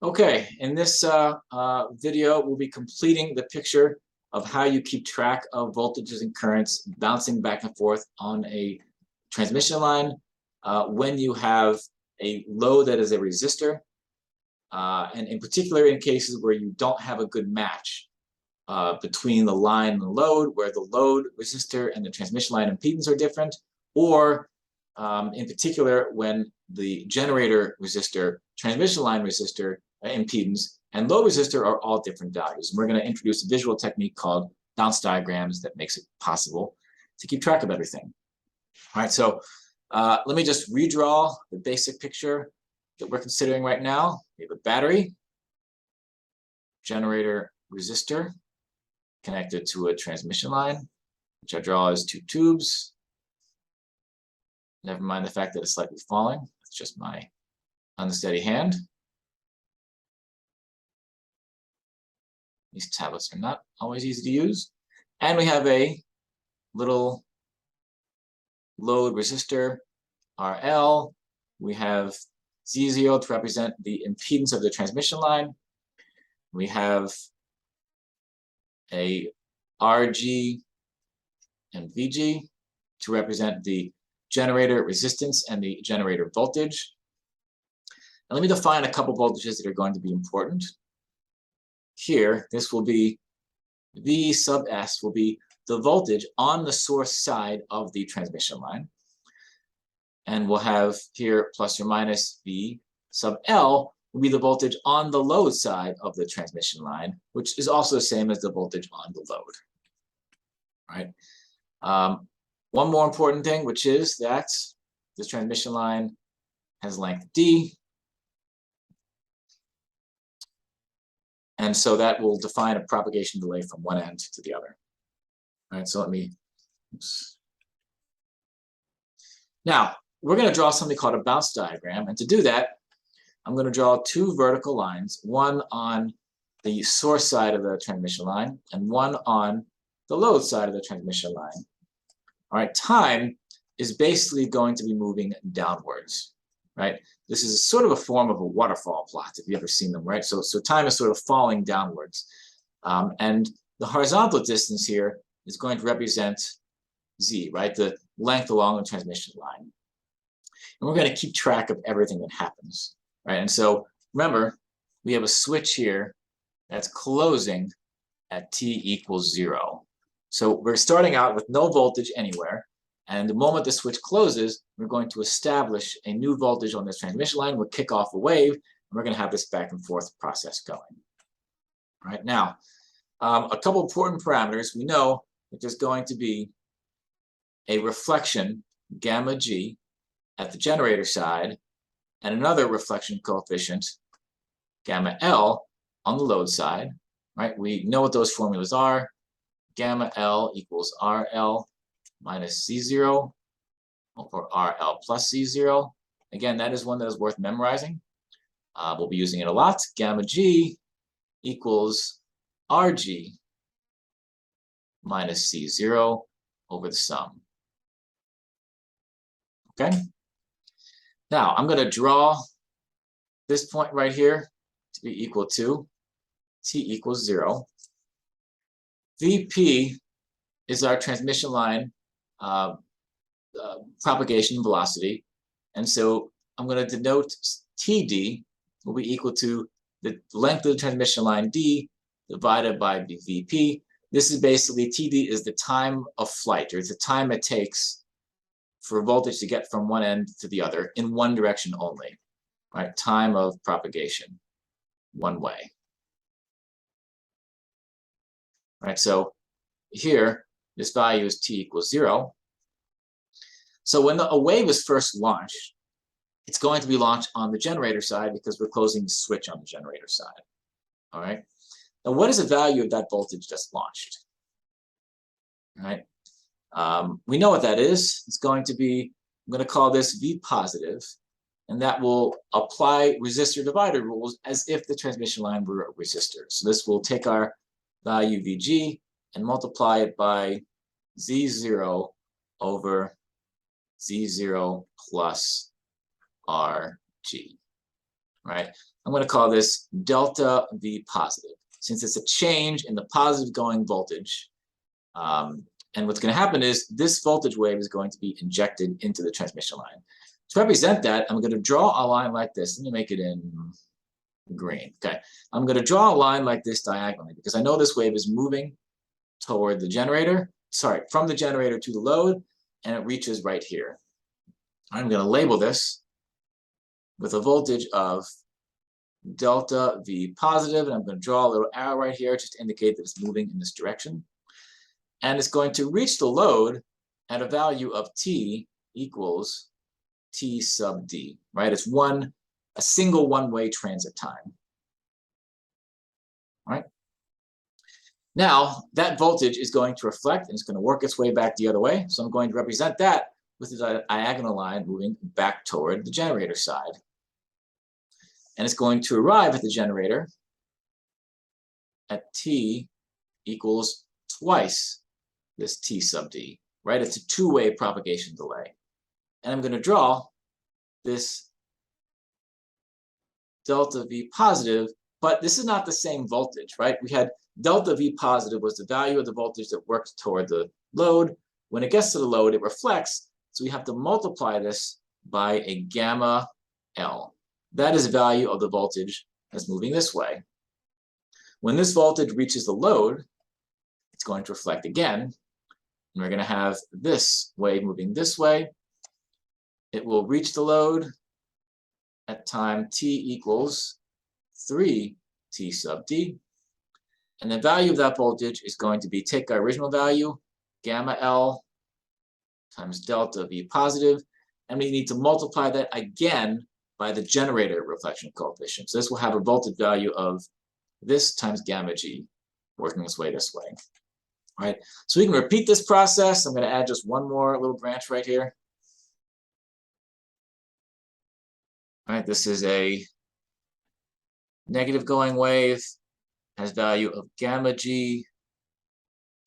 Okay, in this video, we'll be completing the picture of how you keep track of voltages and currents bouncing back and forth on a transmission line when you have a load that is a resistor, and in particular in cases where you don't have a good match between the line and the load, where the load resistor and the transmission line impedance are different, or in particular when the generator resistor, transmission line resistor, impedance, and load resistor are all different values. And we're going to introduce a visual technique called bounce diagrams that makes it possible to keep track of everything. All right, so let me just redraw the basic picture that we're considering right now. We have a battery, generator resistor connected to a transmission line, which I draw as two tubes. Never mind the fact that it's slightly falling. It's just my unsteady hand. These tablets are not always easy to use. And we have a little load resistor, RL. We have Z0 to represent the impedance of the transmission line. We have a RG and VG to represent the generator resistance and the generator voltage. And let me define a couple voltages that are going to be important. Here, this will be V sub S will be the voltage on the source side of the transmission line. And we'll have here plus or minus V sub L will be the voltage on the load side of the transmission line, which is also the same as the voltage on the load. All right. One more important thing, which is that this transmission line has length D. And so that will define a propagation delay from one end to the other. All right, so let me, oops. Now, we're going to draw something called a bounce diagram. And to do that, I'm going to draw two vertical lines, one on the source side of the transmission line and one on the load side of the transmission line. All right, time is basically going to be moving downwards, right? This is sort of a form of a waterfall plot, if you've ever seen them, right? So time is sort of falling downwards. And the horizontal distance here is going to represent Z, right? The length along the transmission line. And we're going to keep track of everything that happens, right? And so remember, we have a switch here that's closing at t equals 0. So we're starting out with no voltage anywhere. And the moment the switch closes, we're going to establish a new voltage on this transmission line. We'll kick off a wave, and we're going to have this back and forth process going. All right, now, a couple important parameters. We know that there's going to be a reflection, gamma G, at the generator side, and another reflection coefficient, gamma L, on the load side. Right? We know what those formulas are. Gamma L equals RL minus Z0 over RL plus Z0. Again, that is one that is worth memorizing. We'll be using it a lot. Gamma G equals RG minus Z0 over the sum. Okay? Now, I'm going to draw this point right here to be equal to t equals 0. Vp is our transmission line propagation velocity. And so I'm going to denote Td will be equal to the length of the transmission line D divided by the Vp. This is basically, Td is the time of flight, or it's the time it takes for voltage to get from one end to the other in one direction only, right? Time of propagation, one way. Right, so here, this value is t equals 0. So when a wave is first launched, it's going to be launched on the generator side because we're closing the switch on the generator side. All right. Now, what is the value of that voltage that's launched? All right. We know what that is. It's going to be, I'm going to call this V positive, and that will apply resistor divider rules as if the transmission line were a resistor. So this will take our value Vg and multiply it by Z0 over Z0 plus RG. right? I'm going to call this delta V positive, since it's a change in the positive going voltage. And what's going to happen is this voltage wave is going to be injected into the transmission line. To represent that, I'm going to draw a line like this. Let me make it in green. Okay, I'm going to draw a line like this diagonally because I know this wave is moving toward the generator, sorry, from the generator to the load, and it reaches right here. I'm going to label this with a voltage of delta V positive, and I'm going to draw a little arrow right here just to indicate that it's moving in this direction. And it's going to reach the load at a value of T equals T sub D, right? It's a single one-way transit time, right? Now, that voltage is going to reflect and it's going to work its way back the other way. So I'm going to represent that with the diagonal line moving back toward the generator side. And it's going to arrive at the generator at T equals twice this T sub D, right? It's a two-way propagation delay. And I'm going to draw this delta V positive, but this is not the same voltage, right? We had delta V positive was the value of the voltage that worked toward the load. When it gets to the load, it reflects, so we have to multiply this by a gamma L. That is the value of the voltage that's moving this way. When this voltage reaches the load, it's going to reflect again, and we're going to have this wave moving this way. It will reach the load at time t equals 3 T sub D. And the value of that voltage is going to be, take our original value, gamma L times delta V positive, and we need to multiply that again by the generator reflection coefficient. So this will have a voltage value of this times gamma G, working its way this way. All right, so we can repeat this process. I'm going to add just one more little branch right here. All right, this is a negative going wave, has value of gamma G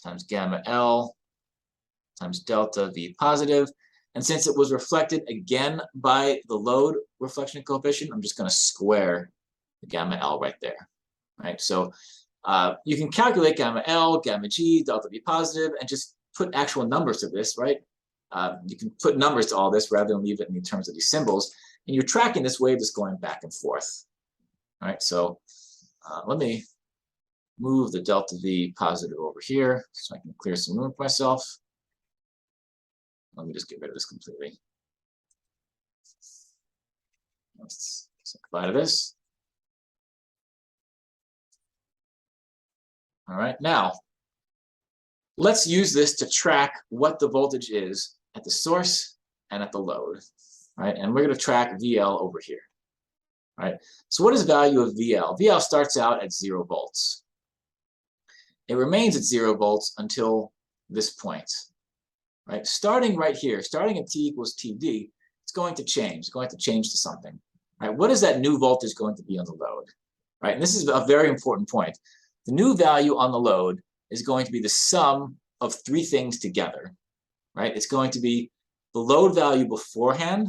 times gamma L times delta V positive. And since it was reflected again by the load reflection coefficient, I'm just going to square the gamma L right there. Right, so you can calculate gamma L, gamma G, delta V positive, and just put actual numbers to this, right? You can put numbers to all this rather than leave it in terms of these symbols. And you're tracking this wave that's going back and forth. All right, so let me move the delta V positive over here so I can clear some room for myself. Let me just get rid of this completely. Let's say goodbye to this. All right, now let's use this to track what the voltage is at the source and at the load. Right, and we're going to track VL over here. Right, so what is the value of VL? VL starts out at 0 volts. It remains at 0 volts until this point. Right, starting right here, starting at T equals TD, it's going to change. It's going to change to something. Right, what is that new voltage going to be on the load? Right, and this is a very important point. The new value on the load is going to be the sum of 3 things together. Right, it's going to be the load value beforehand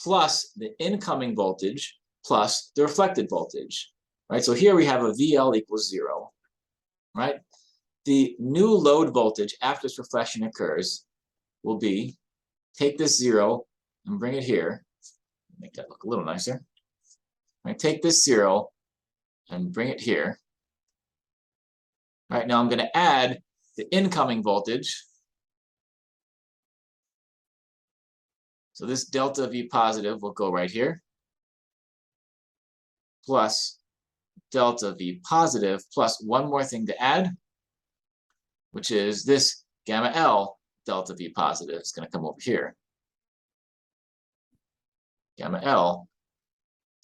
plus the incoming voltage plus the reflected voltage. Right, so here we have a VL equals 0. Right, the new load voltage after this reflection occurs will be, take this 0 and bring it here. Make that look a little nicer. Right, take this 0 and bring it here. All right, now I'm going to add the incoming voltage. So this delta V positive will go right here, plus delta V positive, plus one more thing to add, which is this gamma L delta V positive. It's going to come over here. Gamma L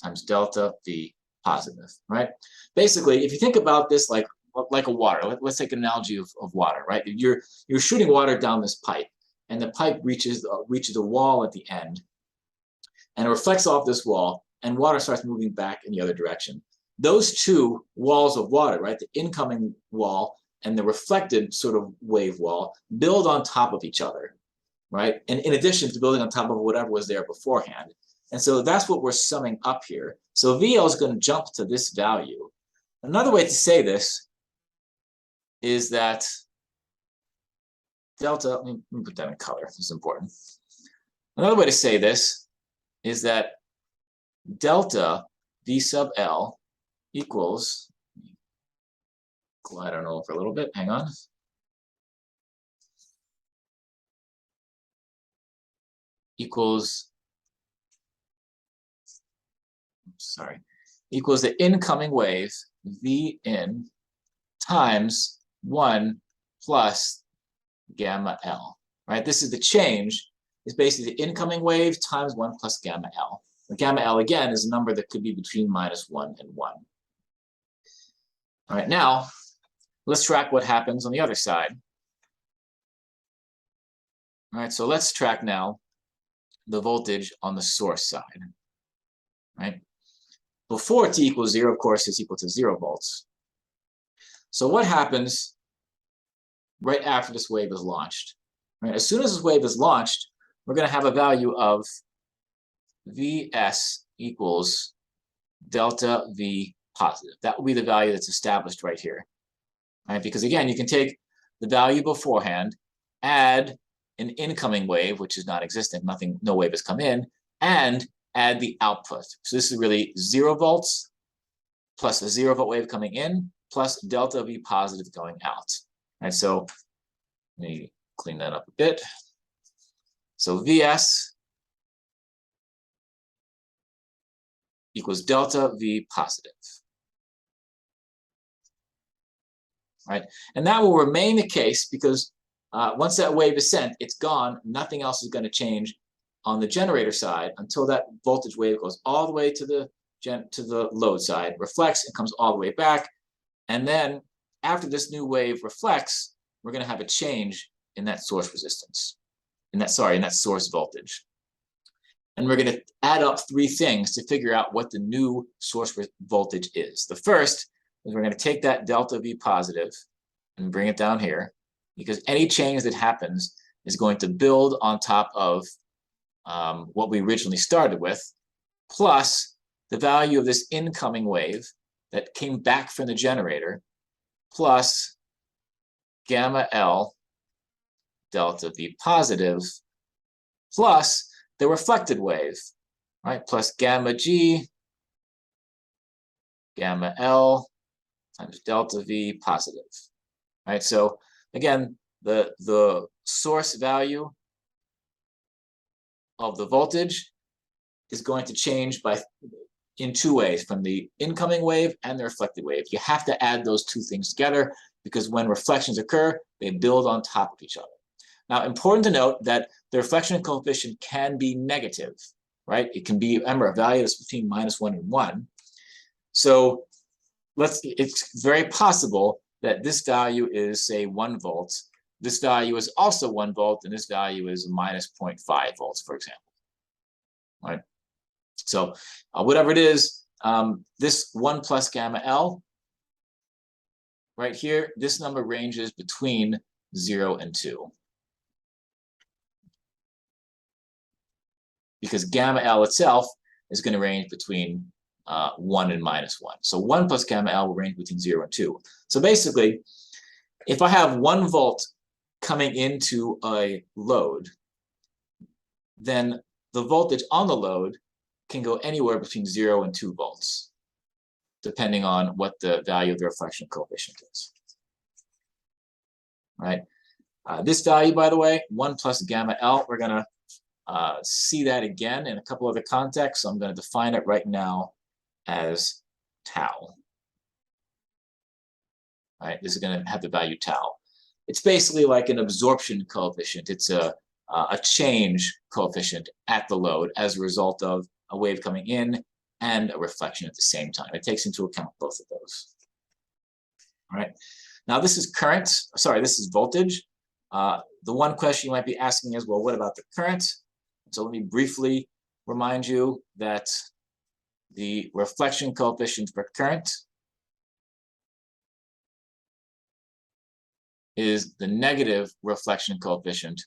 times delta V positive, right? Basically, if you think about this like a water, let's take an analogy of water, right? You're shooting water down this pipe, and the pipe reaches a wall at the end, and it reflects off this wall, and water starts moving back in the other direction. Those two walls of water, right, the incoming wall and the reflected sort of wave wall, build on top of each other, right? And in addition to building on top of whatever was there beforehand. And so that's what we're summing up here. So VL is going to jump to this value. Another way to say this is that delta, let me put that in color, this is important. Another way to say this is that delta V sub L equals, glide on over a little bit, hang on. Equals, equals the incoming wave V in times 1 plus gamma L, right? This is the change. It's basically the incoming wave times 1 plus gamma L. The gamma L, again, is a number that could be between -1 and 1. All right, now, let's track what happens on the other side. All right, so let's track now the voltage on the source side, right? Before t equals 0, of course, it's equal to 0 volts. So what happens right after this wave is launched? Right? As soon as this wave is launched, we're going to have a value of Vs equals delta V positive. That will be the value that's established right here. Right? Because again, you can take the value beforehand, add an incoming wave, which is non-existent, no wave has come in, and add the output. So this is really 0 volts plus a 0 volt wave coming in plus delta V positive going out. Right? So let me clean that up a bit. So Vs equals delta V positive. Right? And that will remain the case because once that wave is sent, it's gone. Nothing else is going to change on the generator side until that voltage wave goes all the way to the load side, reflects, and comes all the way back. And then after this new wave reflects, we're going to have a change in that source resistance, in that source voltage. And we're going to add up 3 things to figure out what the new source voltage is. The first is we're going to take that delta V positive and bring it down here, because any change that happens is going to build on top of what we originally started with, plus the value of this incoming wave that came back from the generator, plus gamma L delta V positive, plus the reflected wave, right? Plus gamma G, gamma L times delta V positive, right? So again, the source value of the voltage is going to change in 2 ways, from the incoming wave and the reflected wave. You have to add those 2 things together because when reflections occur, they build on top of each other. Now, important to note that the reflection coefficient can be negative, right? It can be, remember, a value that's between -1 and 1. So it's very possible that this value is, say, 1 volt. This value is also 1 volt, and this value is -0.5 volts, for example. Right? So whatever it is, this 1 plus gamma L, right here, this number ranges between 0 and 2. Because gamma L itself is going to range between 1 and -1. So 1 plus gamma L will range between 0 and 2. So basically, if I have 1 volt coming into a load, then the voltage on the load can go anywhere between 0 and 2 volts, depending on what the value of the reflection coefficient is. Right? This value, by the way, 1 plus gamma L, we're going to see that again in a couple other contexts. So I'm going to define it right now as tau. Right? This is going to have the value tau. It's basically like an absorption coefficient. It's a change coefficient at the load as a result of a wave coming in and a reflection at the same time. It takes into account both of those. All right. Now this is current. Sorry, this is voltage. The one question you might be asking is, well, what about the current? So let me briefly remind you that the reflection coefficient for current is the negative reflection coefficient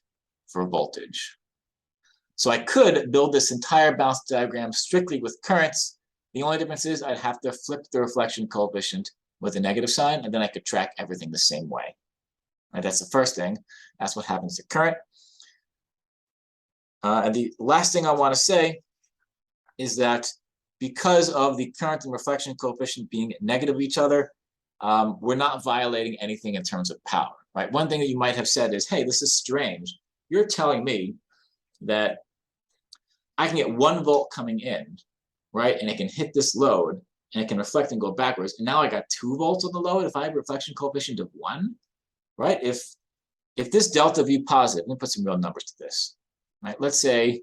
for voltage. So I could build this entire bounce diagram strictly with currents. The only difference is I'd have to flip the reflection coefficient with a negative sign, and then I could track everything the same way. Right, that's the first thing. That's what happens to current. And the last thing I want to say is that because of the current and reflection coefficient being negative of each other, we're not violating anything in terms of power. Right? One thing that you might have said is, hey, this is strange. You're telling me that I can get 1 volt coming in, right? And it can hit this load and it can reflect and go backwards. And now I got 2 volts on the load if I have a reflection coefficient of 1, right? If this delta V positive, let me put some real numbers to this, right? Let's say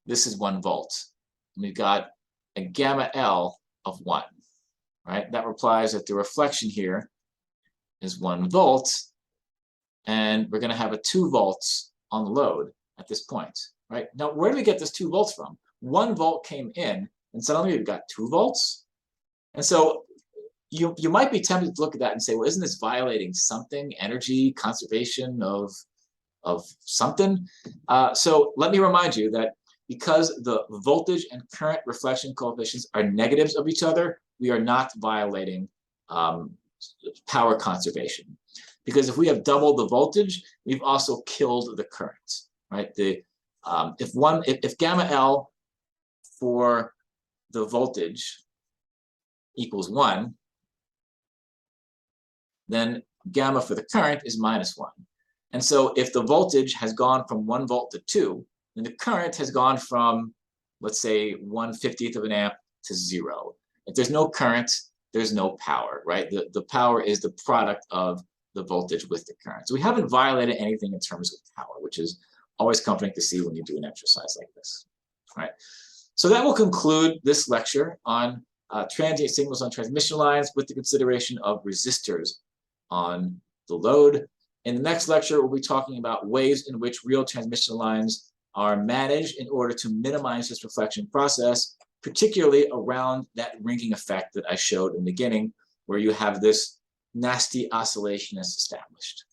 this is 1 volt. And we've got a gamma L of 1, right? That implies that the reflection here is 1 volt, and we're going to have a 2 volts on the load at this point, right? Now, where do we get this 2 volts from? 1 volt came in, and suddenly we've got 2 volts. And so you might be tempted to look at that and say, well, isn't this violating something, energy, conservation of something? So let me remind you that because the voltage and current reflection coefficients are negatives of each other, we are not violating power conservation. Because if we have double the voltage, we've also killed the current, right? If gamma L for the voltage equals 1, then gamma for the current is -1. And so if the voltage has gone from 1 volt to 2, then the current has gone from, let's say, 1/50th of an amp to 0. If there's no current, there's no power, right? The power is the product of the voltage with the current. So we haven't violated anything in terms of power, which is always comforting to see when you do an exercise like this, right? So that will conclude this lecture on transient signals on transmission lines with the consideration of resistors on the load. In the next lecture, we'll be talking about ways in which real transmission lines are managed in order to minimize this reflection process, particularly around that ringing effect that I showed in the beginning, where you have this nasty oscillation is established.